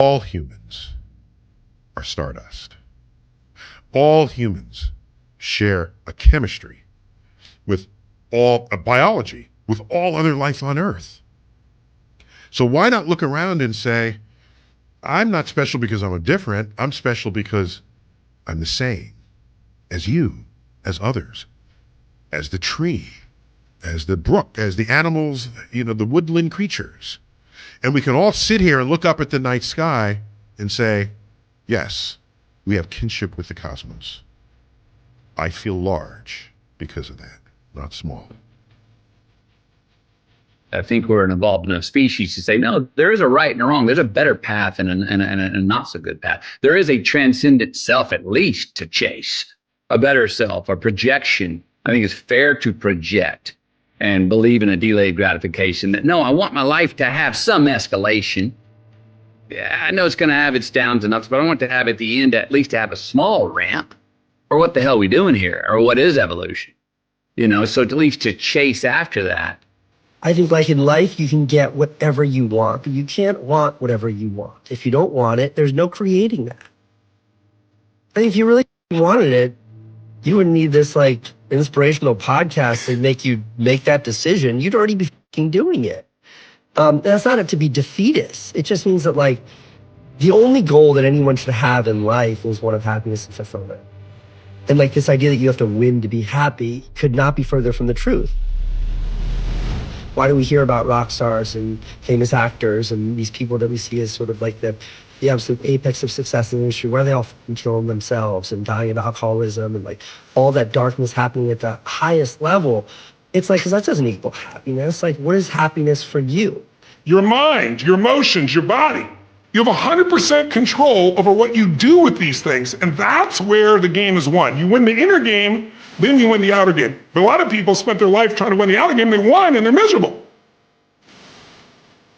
All humans are stardust. All humans share a chemistry with a biology with all other life on Earth. So why not look around and say, I'm not special because I'm different. I'm special because I'm the same as you, as others, as the tree, as the brook, as the animals, the woodland creatures. And we can all sit here and look up at the night sky and say, yes, we have kinship with the cosmos. I feel large because of that, not small. I think we're an evolved enough species to say, no, there is a right and a wrong. There's a better path and a not so good path. There is a transcendent self, at least, to chase, a better self, a projection. I think it's fair to project and believe in a delayed gratification that, no, I want my life to have some escalation. Yeah, I know it's going to have its downs and ups, but I want to have at the end, at least to have a small ramp. Or what the hell are we doing here? Or what is evolution? So at least to chase after that. I think like in life, you can get whatever you want, but you can't want whatever you want. If you don't want it, there's no creating that. I think if you really wanted it, you wouldn't need this like inspirational podcast to make you make that decision. You'd already be fucking doing it. That's not to be defeatist. It just means that like the only goal that anyone should have in life is one of happiness and fulfillment. And like this idea that you have to win to be happy could not be further from the truth. Why do we hear about rock stars and famous actors and these people that we see as sort of like the absolute apex of success in the industry? Why are they all killing themselves and dying of alcoholism and like all that darkness happening at the highest level? It's like, because that doesn't equal happiness. Like, what is happiness for you? Your mind, your emotions, your body. You have 100% control over what you do with these things. And that's where the game is won. You win the inner game, then you win the outer game. But a lot of people spent their life trying to win the outer game, they won and they're miserable.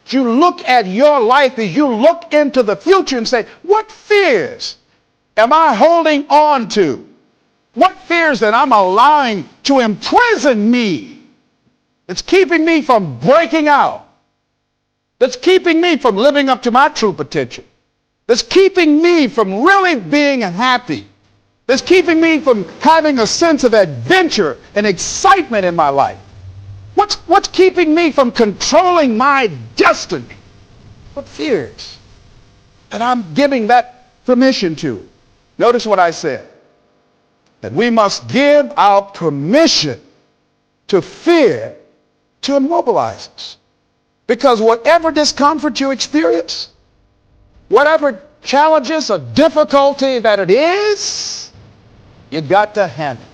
You look at your life as you look into the future and say, what fears am I holding on to? What fears that I'm allowing to imprison me? It's keeping me from breaking out. That's keeping me from living up to my true potential. That's keeping me from really being happy. That's keeping me from having a sense of adventure and excitement in my life. What's keeping me from controlling my destiny? What fears? And I'm giving that permission to. Notice what I said. That we must give our permission to fear to immobilize us. Because whatever discomfort you experience, whatever challenges or difficulty that it is, you got to handle it.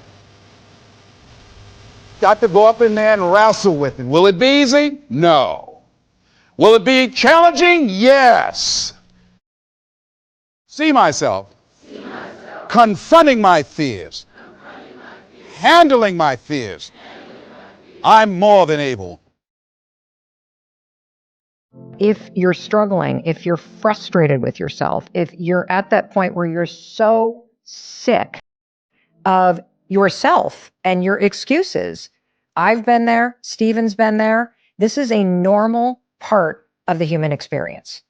Got to go up in there and wrestle with it. Will it be easy? No. Will it be challenging? Yes. See myself. Confronting my fears. Handling my fears. I'm more than able. If you're struggling, if you're frustrated with yourself, if you're at that point where you're so sick of yourself and your excuses, I've been there, Stephen's been there. This is a normal part of the human experience.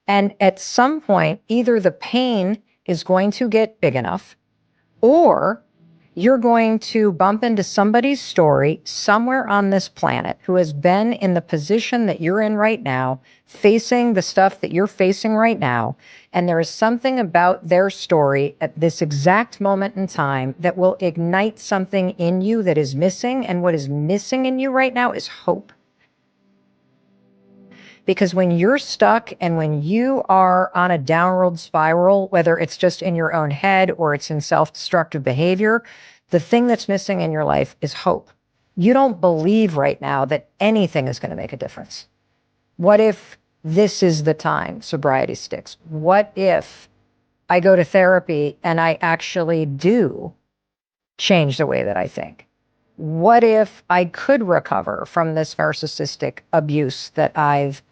And at some point, either the pain is going to get big enough, or you're going to bump into somebody's story somewhere on this planet who has been in the position that you're in right now, facing the stuff that you're facing right now. And there is something about their story at this exact moment in time that will ignite something in you that is missing. And what is missing in you right now is hope. Because when you're stuck and when you are on a downward spiral, whether it's just in your own head or it's in self-destructive behavior, the thing that's missing in your life is hope. You don't believe right now that anything is going to make a difference. What if this is the time sobriety sticks? What if I go to therapy and I actually do change the way that I think? What if I could recover from this narcissistic abuse that I've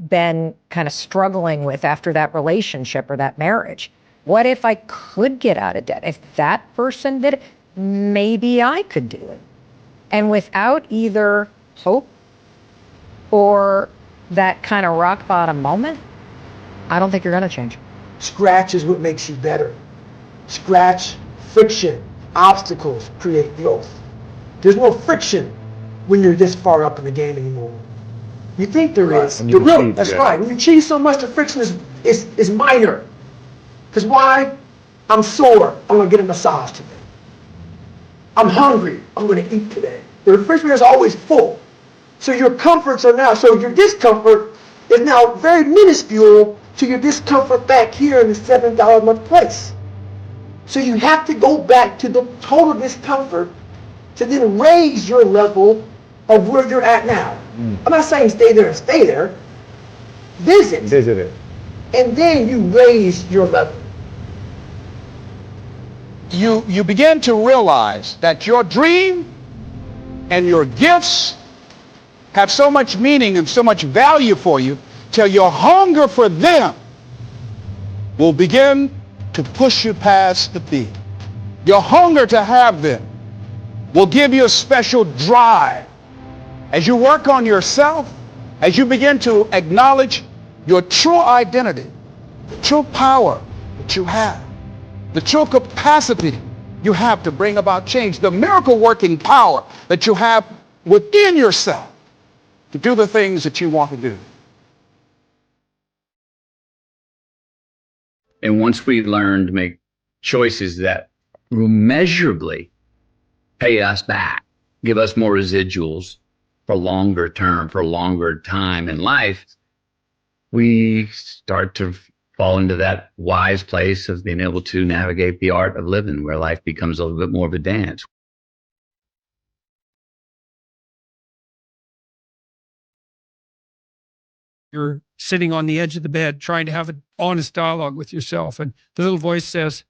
been kind of struggling with after that relationship or that marriage? What if I could get out of debt? If that person did it, maybe I could do it. And without either hope or that kind of rock bottom moment, I don't think you're going to change. Scratch is what makes you better. Scratch, friction, obstacles create growth. There's no friction when you're this far up in the game anymore. You think there is. That's right. When you cheat so much, the friction is minor. Because why? I'm sore. I'm going to get a massage today. I'm hungry. I'm going to eat today. The refrigerator is always full. So your comforts are now, so your discomfort is now very minuscule to your discomfort back here in the $7 a month place. So you have to go back to the total discomfort to then raise your level of where you're at now. I'm not saying stay there and stay there. Visit it. And then you raise your level. You begin to realize that your dream and your gifts have so much meaning and so much value for you till your hunger for them will begin to push you past the fear. Your hunger to have them will give you a special drive. As you work on yourself, as you begin to acknowledge your true identity, the true power that you have, the true capacity you have to bring about change, the miracle working power that you have within yourself to do the things that you want to do. And once we learn to make choices that will measurably pay us back, give us more residuals for longer term, for longer time in life, we start to fall into that wise place of being able to navigate the art of living, where life becomes a little bit more of a dance. You're sitting on the edge of the bed trying to have an honest dialogue with yourself, and the little voice says,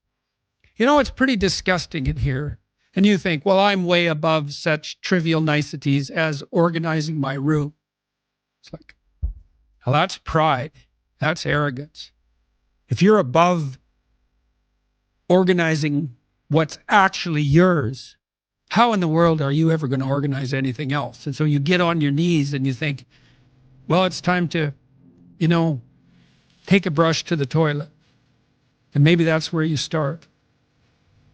you know, it's pretty disgusting in here. And you think, well, I'm way above such trivial niceties as organizing my room. It's like, well, that's pride. That's arrogance. If you're above organizing what's actually yours, how in the world are you ever going to organize anything else? And so you get on your knees and you think, well, it's time to, you know, take a brush to the toilet. And maybe that's where you start.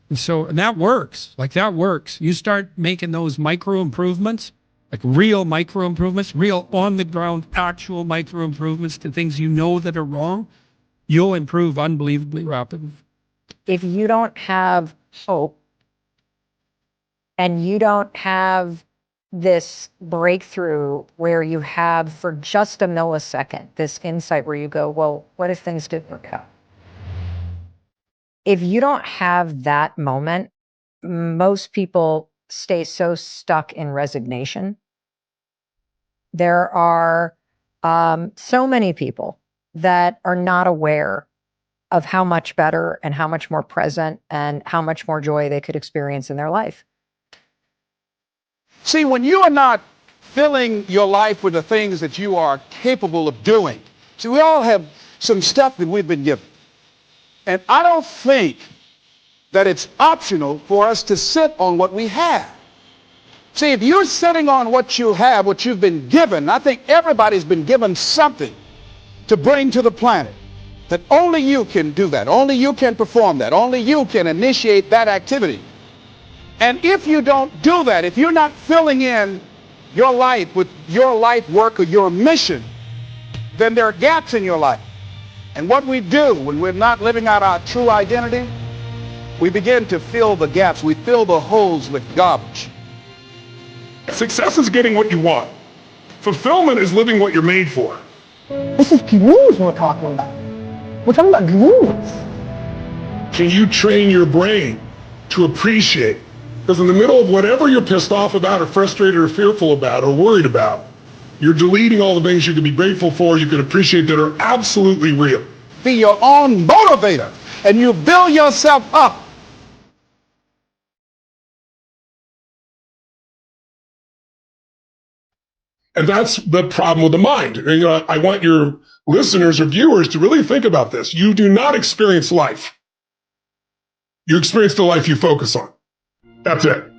And that works. Like, that works. You start making those micro improvements, like real micro improvements, real on the ground, actual micro improvements to things you know that are wrong, you'll improve unbelievably rapidly. If you don't have hope and you don't have this breakthrough where you have for just a millisecond this insight where you go, well, what if things didn't work out? If you don't have that moment, most people stay so stuck in resignation. There are so many people that are not aware of how much better and how much more present and how much more joy they could experience in their life. See, when you are not filling your life with the things that you are capable of doing, see, we all have some stuff that we've been given. And I don't think that it's optional for us to sit on what we have. See, if you're sitting on what you have, what you've been given, I think everybody's been given something to bring to the planet. That only you can do that. Only you can perform that. Only you can initiate that activity. And if you don't do that, if you're not filling in your life with your life work or your mission, then there are gaps in your life. And what we do when we're not living out our true identity, we begin to fill the gaps. We fill the holes with garbage. Success is getting what you want. Fulfillment is living what you're made for. This is dreams we're talking about. We're talking about dreams. Can you train your brain to appreciate? Because in the middle of whatever you're pissed off about or frustrated or fearful about or worried about, you're deleting all the things you can be grateful for, you can appreciate that are absolutely real. Be your own motivator, and you build yourself up. And that's the problem with the mind. You know, I want your listeners or viewers to really think about this. You do not experience life. You experience the life you focus on. That's it.